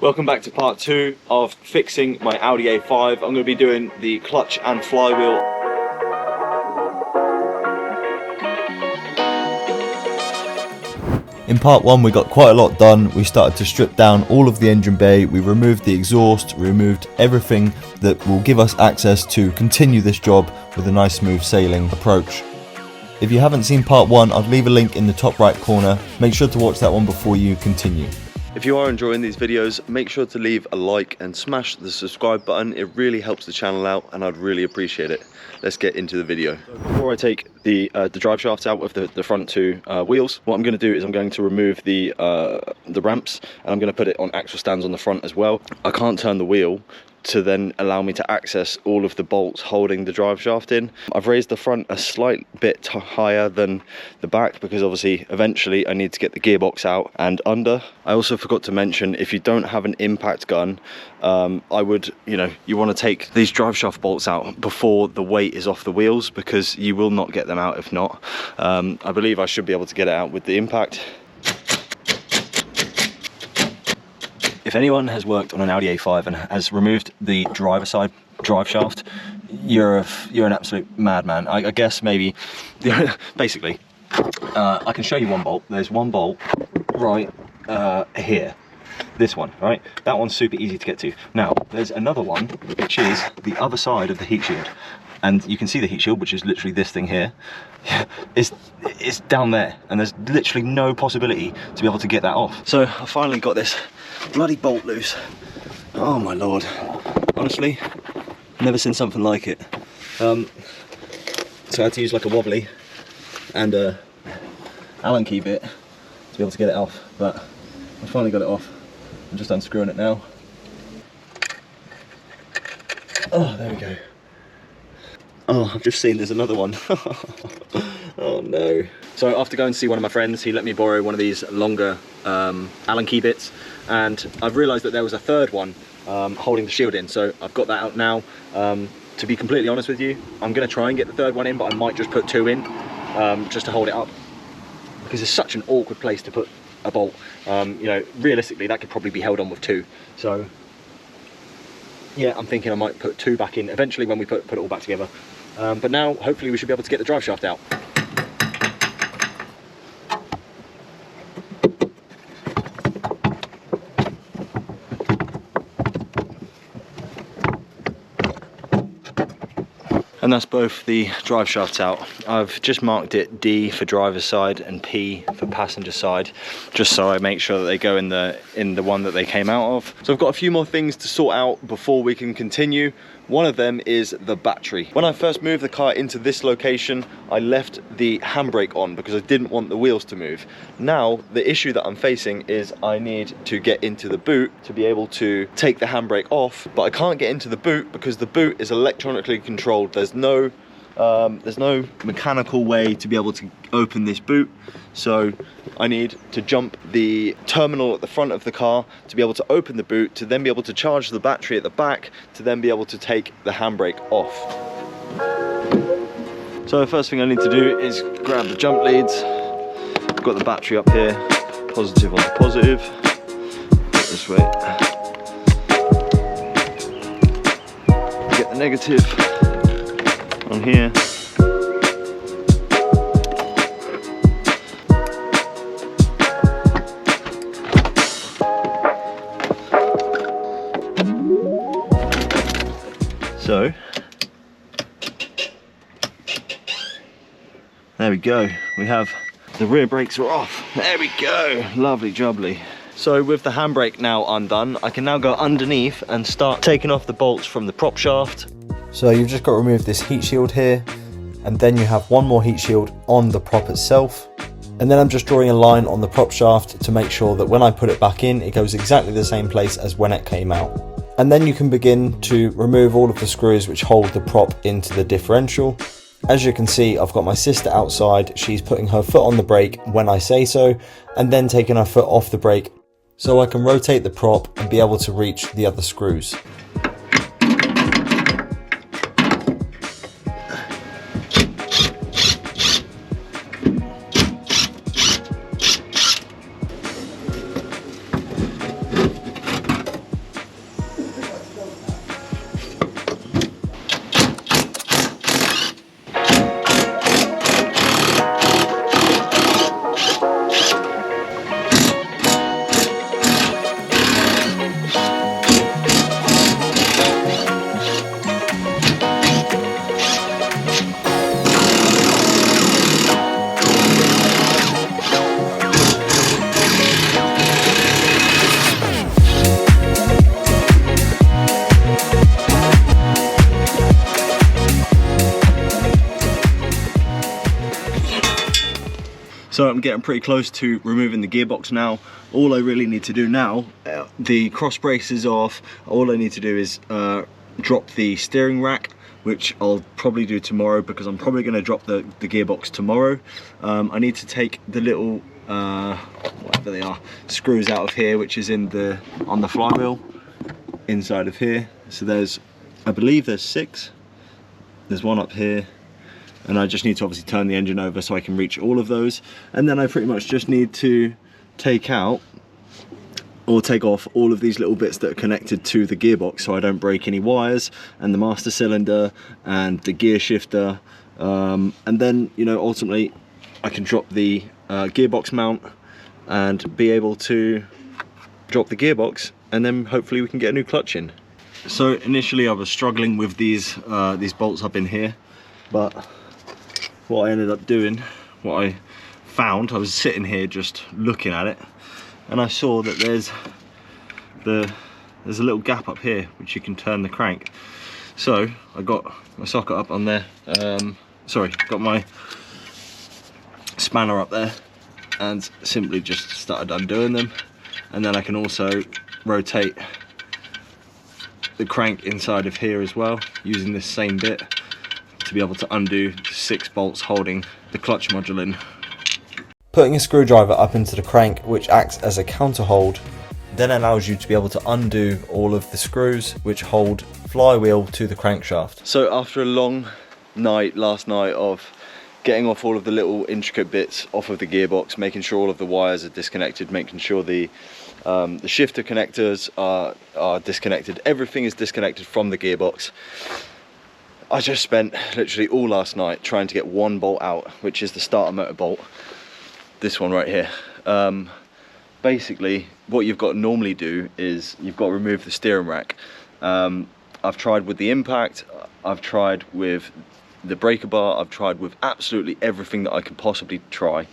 Welcome back to part 2 of fixing my Audi A5. I'm going to be doing the clutch and flywheel. In part 1 we got quite a lot done. We started to strip down all of the engine bay, we removed the exhaust, we removed everything that will give us access to continue this job with a nice smooth sailing approach. If you haven't seen part 1, I'll leave a link in the top right corner. Make sure to watch that one before you continue. If you are enjoying these videos, make sure to leave a like and smash the subscribe button. It really helps the channel out and I'd really appreciate it. Let's get into the video. Before I take the drive shafts out of the front two wheels, what I'm going to do is I'm going to remove the ramps and I'm going to put it on axle stands on the front as well. I can't turn the wheel to then allow me to access all of the bolts holding the drive shaft in. I've raised the front a slight bit higher than the back because obviously eventually I need to get the gearbox out and under. I also forgot to mention, if you don't have an impact gun, I would, you want to take these drive shaft bolts out before the weight is off the wheels because you will not get them out if not. I believe I should be able to get it out with the impact. If anyone has worked on an Audi A5 and has removed the driver side drive shaft, you're an absolute madman. I guess maybe, basically, I can show you one bolt. There's one bolt right here. This one, right? That one's super easy to get to. Now, there's another one, which is the other side of the heat shield. And you can see the heat shield, which is literally this thing here, is down there. And there's literally no possibility to be able to get that off. So I finally got this bloody bolt loose. Oh my Lord. Honestly, never seen something like it. So I had to use like a wobbly and a Allen key bit to be able to get it off. But I finally got it off. I'm just unscrewing it now. Oh, there we go. Oh, I've just seen there's another one. Oh no. So after going to see one of my friends, he let me borrow one of these longer Allen key bits, and I've realised that there was a third one holding the shield in, so I've got that out now. To be completely honest with you, I'm going to try and get the third one in, but I might just put two in just to hold it up, because it's such an awkward place to put a bolt. Realistically that could probably be held on with two, so yeah, I'm thinking I might put two back in eventually when we put it all back together. But now hopefully we should be able to get the drive shaft out. And that's both the drive shafts out. I've just marked it D for driver's side and P for passenger side, just so I make sure that they go in the one that they came out of. So I've got a few more things to sort out before we can continue. One of them is the battery. When I first moved the car into this location, I left the handbrake on because I didn't want the wheels to move. Now, the issue that I'm facing is I need to get into the boot to be able to take the handbrake off, but I can't get into the boot because the boot is electronically controlled. There's no mechanical way to be able to open this boot, so I need to jump the terminal at the front of the car to be able to open the boot, to then be able to charge the battery at the back, to then be able to take the handbrake off. So the first thing I need to do is grab the jump leads. I've got the battery up here, positive onto positive, this way. Get the negative on here. So there we go, we have the rear brakes are off. There we go, lovely jubbly. So with the handbrake now undone, I can now go underneath and start taking off the bolts from the prop shaft. So you've just got to remove this heat shield here, and then you have one more heat shield on the prop itself. And then I'm just drawing a line on the prop shaft to make sure that when I put it back in, it goes exactly the same place as when it came out. And then you can begin to remove all of the screws which hold the prop into the differential. As you can see, I've got my sister outside. She's putting her foot on the brake when I say so, and then taking her foot off the brake so I can rotate the prop and be able to reach the other screws. So I'm getting pretty close to removing the gearbox now. All I really need to do now, the cross brace is off. All I need to do is drop the steering rack, which I'll probably do tomorrow because I'm probably going to drop the gearbox tomorrow. I need to take the little whatever they are screws out of here, which is on the flywheel inside of here. So there's, I believe there's 6. There's one up here, and I just need to obviously turn the engine over so I can reach all of those. And then I pretty much just need to take out or take off all of these little bits that are connected to the gearbox so I don't break any wires, and the master cylinder and the gear shifter. And then, you know, ultimately I can drop the gearbox mount and be able to drop the gearbox, and then hopefully we can get a new clutch in. So initially I was struggling with these bolts up in here, but what I ended up doing, what I found, I was sitting here just looking at it, and I saw that there's a little gap up here which you can turn the crank. So I got my socket up on there, got my spanner up there, and simply just started undoing them. And then I can also rotate the crank inside of here as well, using this same bit to be able to undo 6 bolts holding the clutch module in. Putting a screwdriver up into the crank, which acts as a counter hold, then allows you to be able to undo all of the screws which hold flywheel to the crankshaft. So after a long night last night of getting off all of the little intricate bits off of the gearbox, making sure all of the wires are disconnected, making sure the shifter connectors are disconnected, everything is disconnected from the gearbox, I just spent literally all last night trying to get one bolt out, which is the starter motor bolt, this one right here. Basically what you've got to normally do is you've got to remove the steering rack. I've tried with the impact, I've tried with the breaker bar, I've tried with absolutely everything that I could possibly try,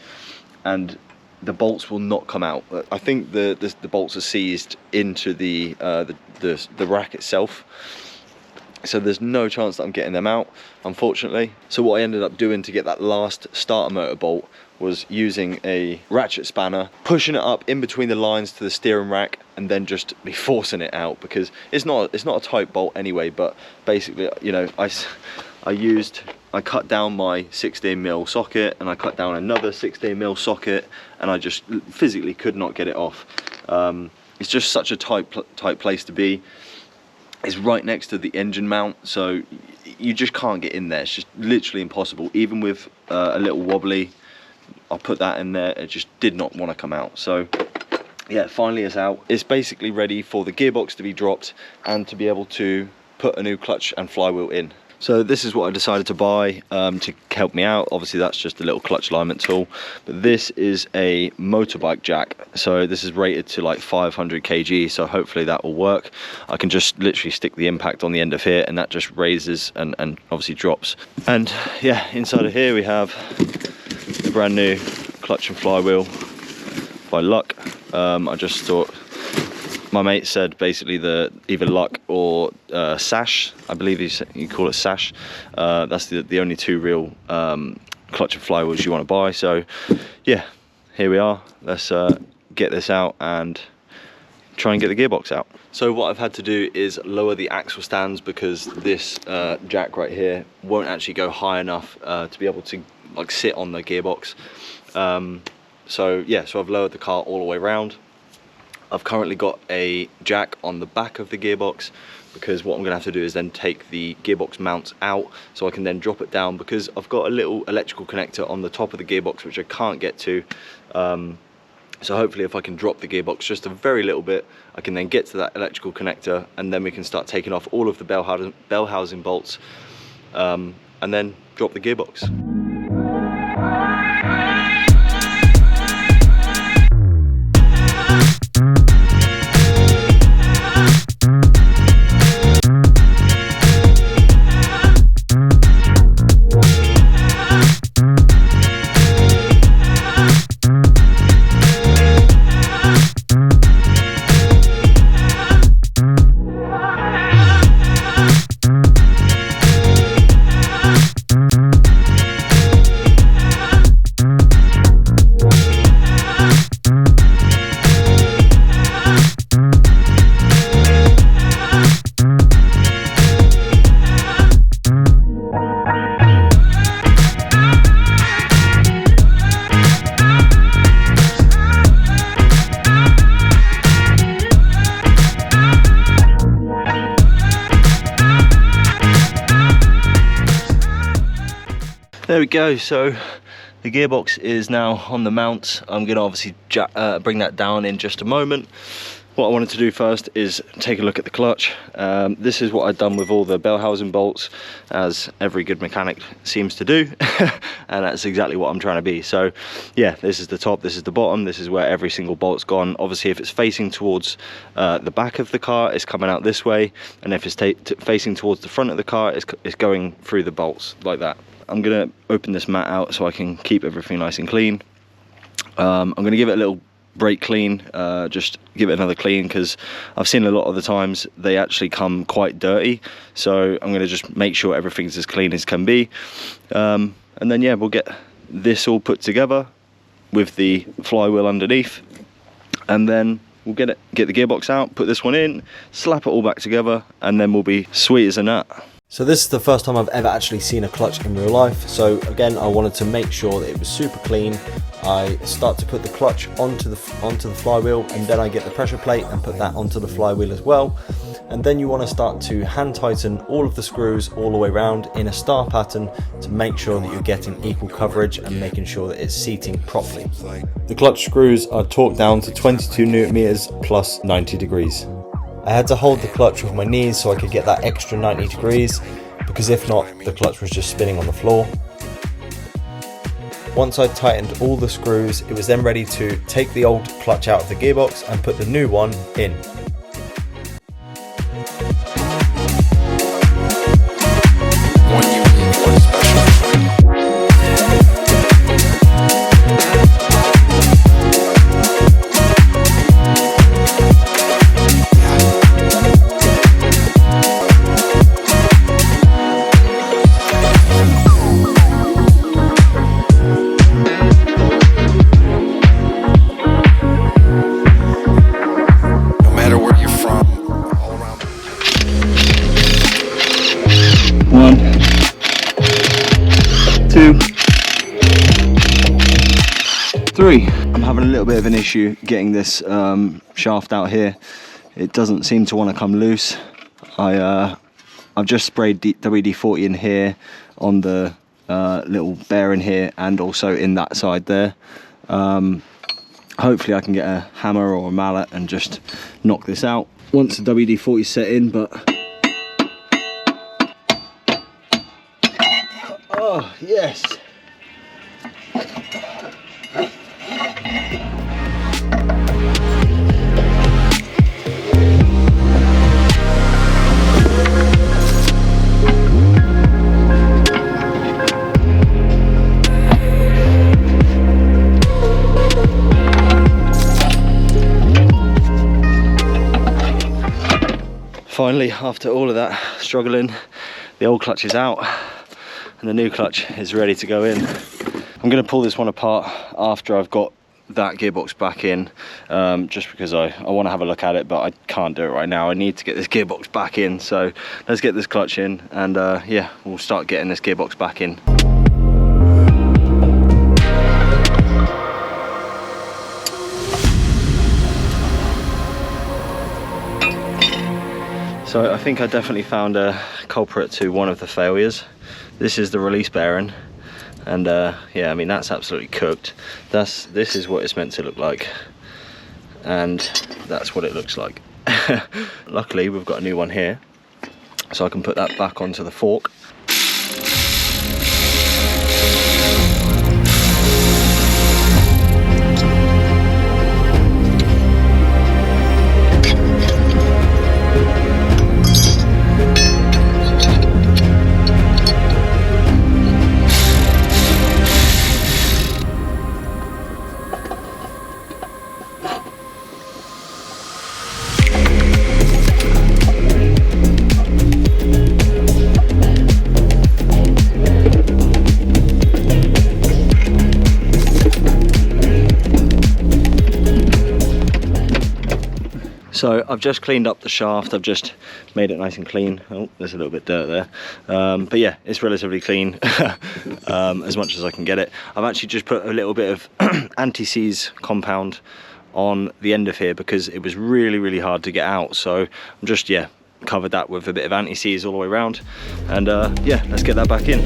and the bolts will not come out. I think the bolts are seized into the rack itself, so there's no chance that I'm getting them out, unfortunately. So what I ended up doing to get that last starter motor bolt was using a ratchet spanner, pushing it up in between the lines to the steering rack, and then just be forcing it out, because it's not a tight bolt anyway. But basically, you know, I cut down my 16mm socket, and I cut down another 16mm socket, and I just physically could not get it off. It's just such a tight place to be. It's right next to the engine mount, so you just can't get in there. It's just literally impossible. Even with a little wobbly, I put that in there, it just did not want to come out. So yeah, finally it's out. It's basically ready for the gearbox to be dropped and to be able to put a new clutch and flywheel in. So this is what I decided to buy to help me out. Obviously that's just a little clutch alignment tool, but this is a motorbike jack. So this is rated to like 500 kg, so hopefully that will work. I can just literally stick the impact on the end of here, and that just raises and obviously drops. And yeah, inside of here we have the brand new clutch and flywheel by Luck. I just thought, my mate said basically either Luck or Sash, I believe you call it Sash. That's the only 2 real clutch and flywheels you want to buy. So yeah, here we are. Let's get this out and try and get the gearbox out. So what I've had to do is lower the axle stands, because this jack right here won't actually go high enough to be able to like sit on the gearbox. So yeah, so I've lowered the car all the way around. I've currently got a jack on the back of the gearbox, because what I'm going to have to do is then take the gearbox mounts out so I can then drop it down, because I've got a little electrical connector on the top of the gearbox which I can't get to. So hopefully if I can drop the gearbox just a very little bit, I can then get to that electrical connector, and then we can start taking off all of the bell housing bolts, and then drop the gearbox. There we go. So the gearbox is now on the mount. I'm gonna obviously bring that down in just a moment. What I wanted to do first is take a look at the clutch. This is what I've done with all the bell housing bolts, as every good mechanic seems to do. And that's exactly what I'm trying to be. So yeah, this is the top, this is the bottom, this is where every single bolt's gone. Obviously if it's facing towards the back of the car, it's coming out this way, and if it's facing towards the front of the car, it's going through the bolts like that. I'm gonna open this mat out so I can keep everything nice and clean. I'm gonna give it a little brake clean, just give it another clean, because I've seen a lot of the times they actually come quite dirty. So I'm going to just make sure everything's as clean as can be, and then yeah, we'll get this all put together with the flywheel underneath, and then we'll get the gearbox out, put this one in, slap it all back together, and then we'll be sweet as a nut. So this is the first time I've ever actually seen a clutch in real life. So again, I wanted to make sure that it was super clean. I start to put the clutch onto the flywheel, and then I get the pressure plate and put that onto the flywheel as well. And then you want to start to hand tighten all of the screws all the way around in a star pattern to make sure that you're getting equal coverage and making sure that it's seating properly. The clutch screws are torqued down to 22 Newton meters plus 90 degrees. I had to hold the clutch with my knees so I could get that extra 90 degrees, because if not, the clutch was just spinning on the floor. Once I tightened all the screws, it was then ready to take the old clutch out of the gearbox and put the new one in. I'm having a little bit of an issue getting this shaft out here. It doesn't seem to want to come loose. I've just sprayed WD-40 in here on the little bearing here, and also in that side there. Hopefully I can get a hammer or a mallet and just knock this out once the WD-40 is set in. But oh yes. Finally, after all of that struggling, the old clutch is out and the new clutch is ready to go in. I'm going to pull this one apart after I've got that gearbox back in, just because I want to have a look at it, but I can't do it right now. I need to get this gearbox back in, so let's get this clutch in, and yeah, we'll start getting this gearbox back in. So I think I definitely found a culprit to one of the failures. This is the release bearing, and yeah, I mean, that's absolutely cooked. This is what it's meant to look like, and that's what it looks like. Luckily we've got a new one here, so I can put that back onto the fork. So I've just cleaned up the shaft, I've just made it nice and clean. Oh, there's a little bit of dirt there. But yeah, it's relatively clean, as much as I can get it. I've actually just put a little bit of anti-seize compound on the end of here because it was really hard to get out. So I'm just, yeah, covered that with a bit of anti-seize all the way around. And yeah, let's get that back in.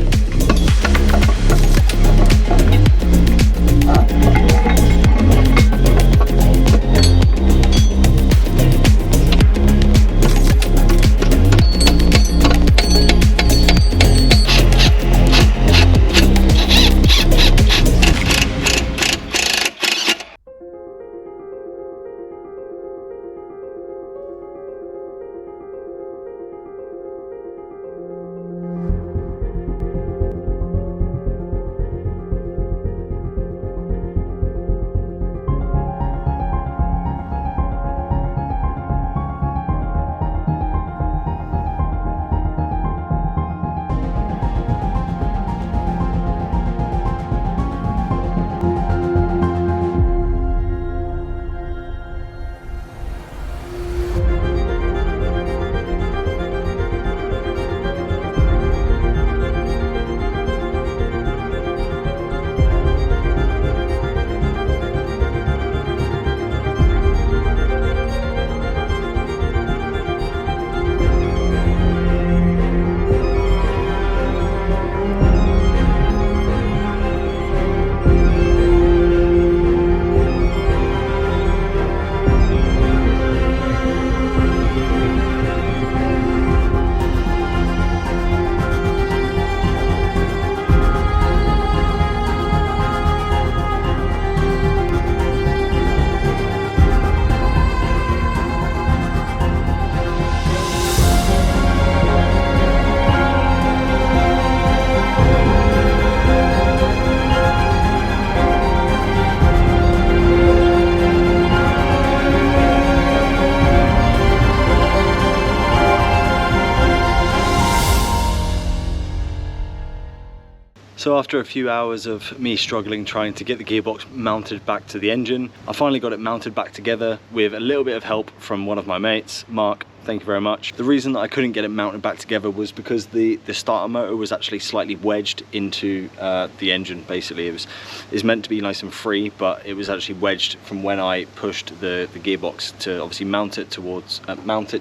So after a few hours of me struggling trying to get the gearbox mounted back to the engine, I finally got it mounted back together with a little bit of help from one of my mates, Mark. Thank you very much. The reason that I couldn't get it mounted back together was because the starter motor was actually slightly wedged into the engine. Basically, it's meant to be nice and free, but it was actually wedged from when I pushed the gearbox to obviously mount it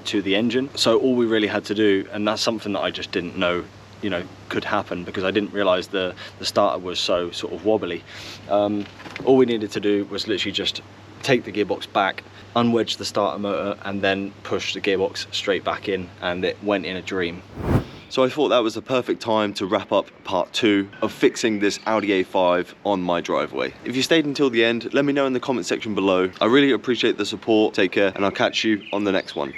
to the engine. So all we really had to do, and that's something that I just didn't know, you know, could happen because I didn't realize the starter was so sort of wobbly. All we needed to do was literally just take the gearbox back, unwedge the starter motor, and then push the gearbox straight back in, and it went in a dream. So I thought that was the perfect time to wrap up part 2 of fixing this Audi A5 on my driveway. If you stayed until the end, let me know in the comment section below. I really appreciate the support. Take care, and I'll catch you on the next one.